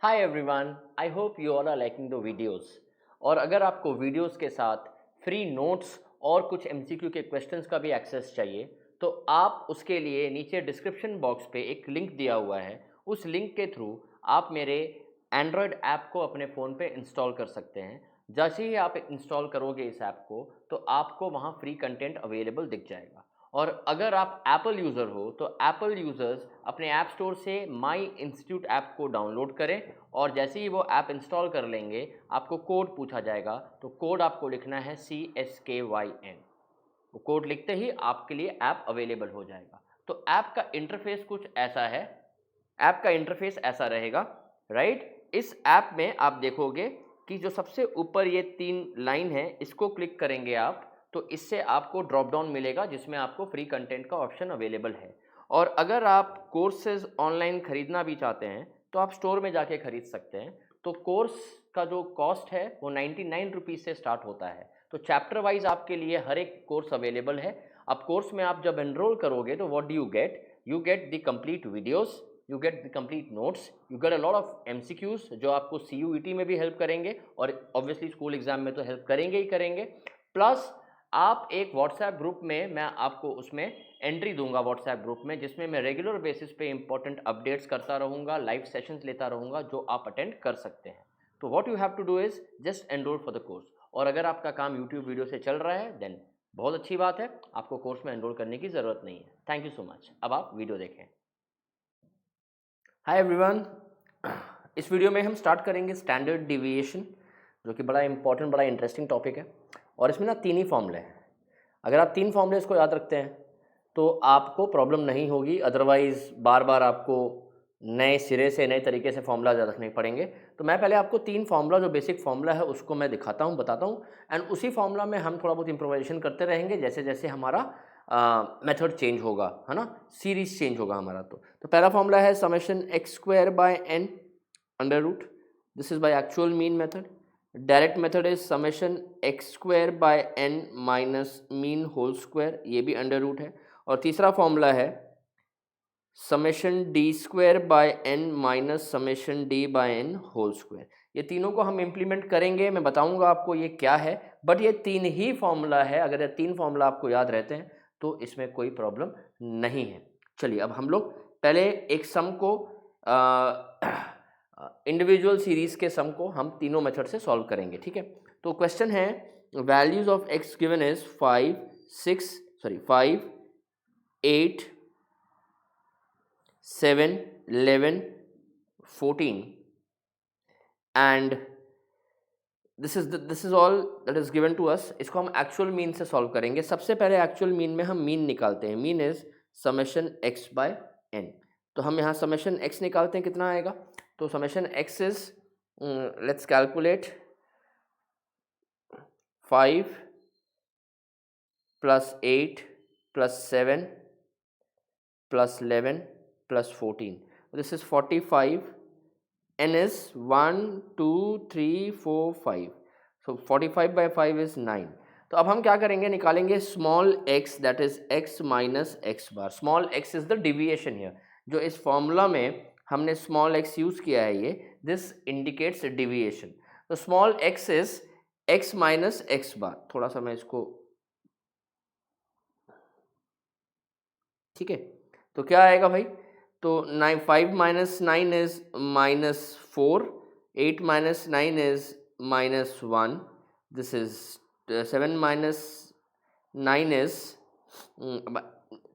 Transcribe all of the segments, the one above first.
Hi everyone, I hope you all are liking the videos. और अगर आपको videos के साथ फ्री नोट्स और कुछ एमसीक्यू के क्वेश्चंस का भी एक्सेस चाहिए तो आप उसके लिए नीचे डिस्क्रिप्शन बॉक्स पे एक लिंक दिया हुआ है। उस लिंक के थ्रू आप मेरे एंड्रॉयड ऐप को अपने फ़ोन पे इंस्टॉल कर सकते हैं। जैसे ही आप इंस्टॉल करोगे इस ऐप को तो आपको वहाँ फ्री कंटेंट अवेलेबल दिख जाएगा। और अगर आप एप्पल यूज़र हो तो एप्पल यूज़र्स अपने ऐप स्टोर से माई इंस्टीट्यूट ऐप को डाउनलोड करें और जैसे ही वो ऐप इंस्टॉल कर लेंगे आपको कोड पूछा जाएगा, तो कोड आपको लिखना है CSKYN। वो कोड लिखते ही आपके लिए ऐप अवेलेबल हो जाएगा। तो ऐप का इंटरफेस कुछ ऐसा है, ऐप का इंटरफेस ऐसा रहेगा, राइट। इस ऐप में आप देखोगे कि जो सबसे ऊपर ये 3 लाइन है इसको क्लिक करेंगे आप तो इससे आपको ड्रॉप डाउन मिलेगा जिसमें आपको फ्री कंटेंट का ऑप्शन अवेलेबल है। और अगर आप कोर्सेज ऑनलाइन खरीदना भी चाहते हैं तो आप स्टोर में जाके खरीद सकते हैं। तो कोर्स का जो कॉस्ट है वो 99 रुपीज़ से स्टार्ट होता है। तो चैप्टर वाइज आपके लिए हर एक कोर्स अवेलेबल है। अब कोर्स में आप जब एनरोल करोगे तो what do you get the complete videos, you get the complete notes, you get a lot of MCQs जो आपको CUET में भी हेल्प करेंगे और ऑब्वियसली स्कूल एग्जाम में तो हेल्प करेंगे ही करेंगे। प्लस आप एक व्हाट्सएप ग्रुप में, मैं आपको उसमें एंट्री दूंगा व्हाट्सएप ग्रुप में, जिसमें मैं रेगुलर बेसिस पे इंपॉर्टेंट अपडेट्स करता रहूँगा, लाइव सेशंस लेता रहूँगा जो आप अटेंड कर सकते हैं। तो what you have to do is just enrol for the course. और अगर आपका काम यूट्यूब वीडियो से चल रहा है देन बहुत अच्छी बात है, आपको कोर्स में एनरोल करने की ज़रूरत नहीं है। Thank you so much. अब आप वीडियो देखें। हाय एवरीवन, इस वीडियो में हम स्टार्ट करेंगे स्टैंडर्ड डिविएशन, जो कि बड़ा इंपॉर्टेंट, बड़ा इंटरेस्टिंग टॉपिक है। और इसमें ना 3 ही फॉर्मूले हैं। अगर आप 3 फॉर्मूले इसको याद रखते हैं तो आपको प्रॉब्लम नहीं होगी, अदरवाइज़ बार बार आपको नए सिरे से नए तरीके से फॉर्मूला याद रखने पड़ेंगे। तो मैं पहले आपको 3 फॉर्मूला, जो बेसिक फॉर्मूला है उसको मैं दिखाता हूँ, बताता हूँ, एंड उसी फॉर्मूला में हम थोड़ा बहुत इम्प्रोवाइजेशन करते रहेंगे जैसे जैसे हमारा मेथड चेंज होगा, है ना, सीरीज चेंज होगा हमारा। तो पहला फॉर्मूला है summation X square by N under root, this is by actual mean method. Direct method is summation X square by N minus mean whole square, ये भी अंडर रूट है। और तीसरा फॉर्मूला है summation D square by N minus summation D by N whole square. ये तीनों को हम इम्प्लीमेंट करेंगे, मैं बताऊंगा आपको ये क्या है, बट ये 3 ही फॉर्मूला है। अगर ये 3 फॉर्मूला आपको याद रहते हैं तो इसमें कोई प्रॉब्लम नहीं है। चलिए अब हम लोग पहले एक सम को, इंडिविजुअल सीरीज के सम को हम तीनों मेथड से सॉल्व करेंगे, ठीक है। तो क्वेश्चन है values of X given is 5 8 7 11 14 and this is all that is given to us. इसको हम एक्चुअल मीन से सॉल्व करेंगे। सबसे पहले एक्चुअल मीन में हम मीन निकालते हैं। Mean is summation X by N. तो हम यहाँ समेशन एक्स निकालते हैं, कितना आएगा। तो summation x is, let's calculate, 5 plus 8 plus 7 plus 11 plus 14, this is 45, n is 1 2 3 4 5, so 45 by 5 is 9। तो अब हम क्या करेंगे, निकालेंगे small x, that is x minus x bar. Small x is the deviation here. जो इस फॉर्मूला में हमने स्मॉल x यूज किया है, ये दिस इंडिकेट्स डिविएशन। तो small x is x minus x bar. थोड़ा सा मैं इसको, ठीक है। तो क्या आएगा भाई, तो 5 minus 9 is minus 4, 8 minus 9 is minus 1, this is 7 minus 9 is,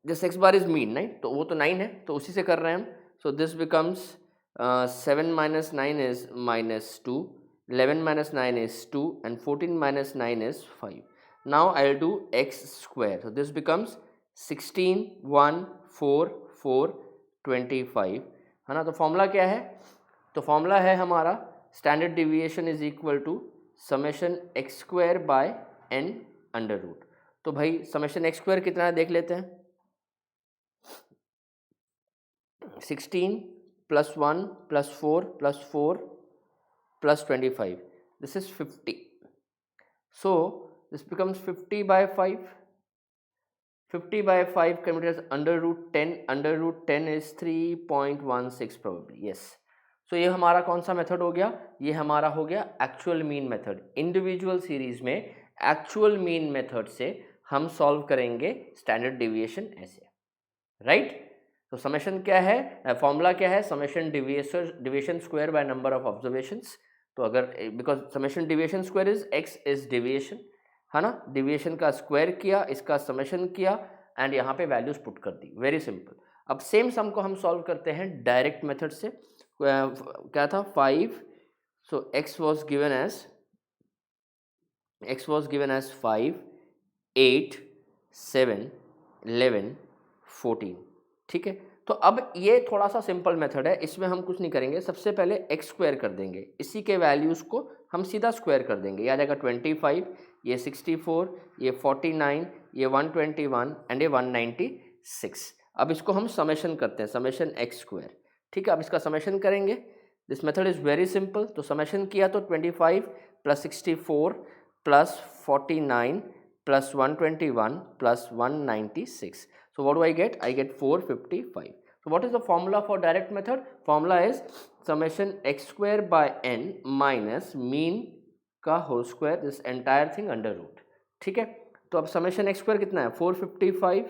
this x bar is mean, right, तो वो तो 9 है तो उसी से कर रहे हैं हम। So this becomes 7 minus 9 is minus 2, 11 minus 9 is 2 and 14 minus 9 is 5। Now I will do x square, so this becomes 16 1 4 4 25, है ना। तो फॉर्मूला क्या है, तो फॉर्मूला है हमारा standard deviation is equal to summation X square by N under root. तो भाई समेशन एक्स स्क्वायर कितना है देख लेते हैं। 16 plus 1 plus 4 plus 4 plus 25, this is 50, so this becomes 50 by 5। 50 by 5 converted as under root 10. Under root 10 is 3.16 probably, yes. सो ये हमारा कौन सा मेथड हो गया, ये हमारा हो गया actual mean method. Individual series में एक्चुअल मीन मेथड से हम सॉल्व करेंगे स्टैंडर्ड डिविएशन ऐसे, राइट। तो समेशन क्या है, फॉर्मूला क्या है, summation deviation square by number of observations. तो अगर because summation deviation square is x is deviation, है ना, डिविएशन का स्क्वायर किया, इसका समेशन किया एंड यहाँ पे वैल्यूज पुट कर दी, वेरी सिंपल। अब सेम सम को हम सॉल्व करते हैं डायरेक्ट मेथड से। क्या था 5, सो x was given as 5, 8, 7, 11, 14, ठीक है। तो अब ये थोड़ा सा सिंपल मेथड है, इसमें हम कुछ नहीं करेंगे, सबसे पहले x स्क्वायर कर देंगे, इसी के वैल्यूज़ को हम सीधा स्क्वायर कर देंगे। ये आ जाएगा 25, ये 64, ये 49, ये 121 एंड ये 196। अब इसको हम समेशन करते हैं, समेशन x स्क्वायर, ठीक है। अब इसका समेशन करेंगे, this method is very simple. तो समेशन किया तो 25 plus 64 plus 49 plus 121 plus 196. So what do I get? I get 455. So what is the formula for direct method? Formula is summation x square by n minus mean का whole square, this entire thing under root, ठीक है। तो अब summation x square कितना है 455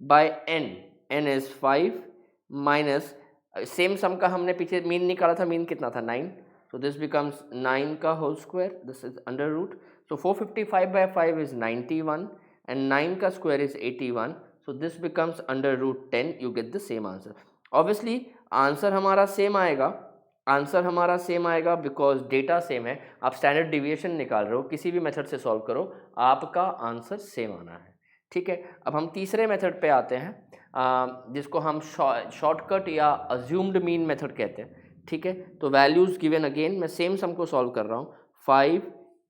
by n, n is 5 minus same सम का हमने पीछे मीन निकाला था, मीन कितना था 9, so this becomes 9 का whole square, this is under root. So 455 by 5 is 91 and 9 का square is 81. So this becomes under root 10. You get the same answer. Obviously answer हमारा सेम आएगा, आंसर हमारा same आएगा because data same है। आप standard deviation निकाल रहे हो, किसी भी मेथड से सॉल्व करो, आपका आंसर सेम आना है, ठीक है। अब हम तीसरे मेथड पे आते हैं जिसको हम शॉर्टकट या अज्यूम्ड मीन मेथड कहते हैं, ठीक है। तो वैल्यूज़ गिवन अगेन, मैं सेम सम को सॉल्व कर रहा हूँ, 5,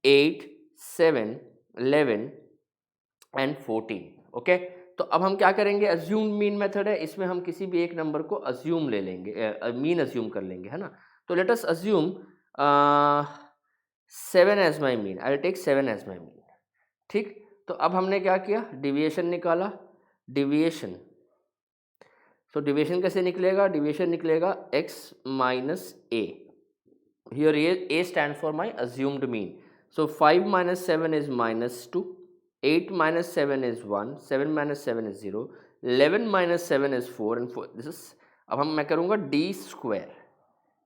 8, 7, 11 एंड 14, ओके। तो अब हम क्या करेंगे, अज्यूम मीन मेथड है, इसमें हम किसी भी एक नंबर को अज्यूम ले लेंगे, मीन अज्यूम कर लेंगे, है ना। तो let us assume 7 as my mean, I will take 7 as my mean, ठीक। तो अब हमने क्या किया, डिविएशन निकाला, डिविएशन। तो डिविएशन कैसे निकलेगा, डिविएशन निकलेगा x minus a, here a stands for my assumed mean. So 5 minus 7 is minus 2, 8 minus 7 is 1, 7 minus 7 is 0, 11 minus 7 is 4 and 4 this is, अब मैं करूँगा d स्क्वायर,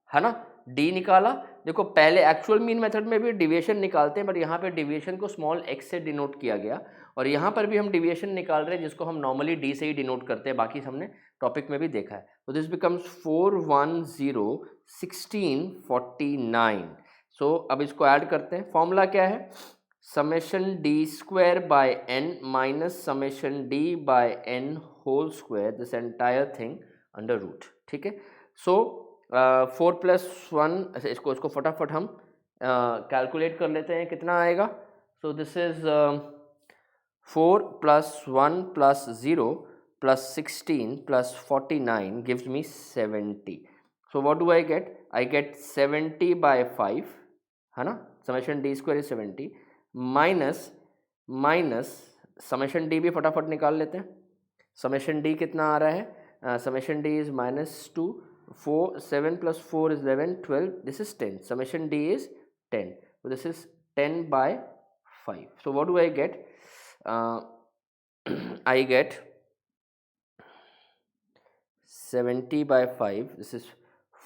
है ना, d निकाला। देखो पहले एक्चुअल मीन मेथड में भी डिविएशन निकालते हैं, बट यहाँ पे डिविएशन को स्मॉल x से डिनोट किया गया, और यहाँ पर भी हम डिविएशन निकाल रहे हैं जिसको हम नॉर्मली d से ही डिनोट करते हैं, बाकी हमने टॉपिक में भी देखा है। तो दिस बिकम्स 410 1649। सो अब इसको ऐड करते हैं, फॉर्मूला क्या है, summation d square by n minus summation d by n whole square, this entire thing under root, ठीक है। सो 4 + 1, इसको फटाफट हम कैलकुलेट कर लेते हैं, कितना आएगा। So this is 4 + 1 + 0 + 16 + 49 gives me 70. So what do I get? I get 70 by 5, है ना, summation d square is 70 minus summation d भी फटाफट निकाल लेते हैं। समेशन d कितना आ रहा है, summation d is -2, 4 7 + 4 is 11, 12, this is 10, summation d is 10, so this is 10 by 5. So what do I get, I get 70 by 5, this is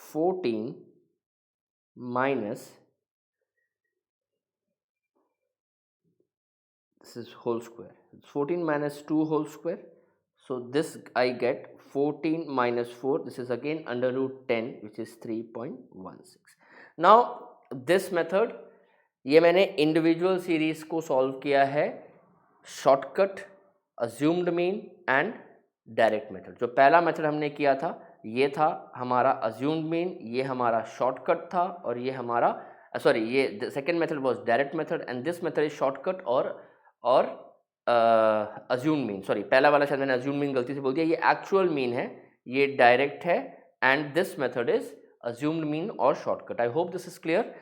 14 minus, this is whole square, it's 14 minus 2 whole square, so this I get 14 minus 4, this is again under root 10 which is 3.16. Now this method, ये मैंने individual series को solve किया है, shortcut, assumed mean and direct method. जो पहला method हमने किया था ये था हमारा अज्यूम्ड मीन, ये हमारा शॉर्टकट था, और ये हमारा ये second method was direct method and this method is shortcut और अज्यूम्ड मीन, पहला वाला शायद मैंने अज्यूम्ड मीन गलती से बोल दिया, ये एक्चुअल मीन है, ये डायरेक्ट है and this method is assumed mean और shortcut. I hope this is clear.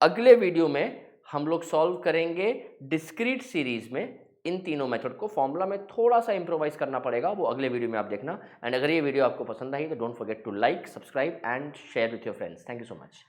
अगले वीडियो में हम लोग सॉल्व करेंगे डिस्क्रीट सीरीज में इन तीनों मेथड को फॉर्मूला में थोड़ा सा इंप्रोवाइज करना पड़ेगा, वो अगले वीडियो में आप देखना। एंड अगर ये वीडियो आपको पसंद आई तो don't forget to like, subscribe and share with your friends. Thank you so much.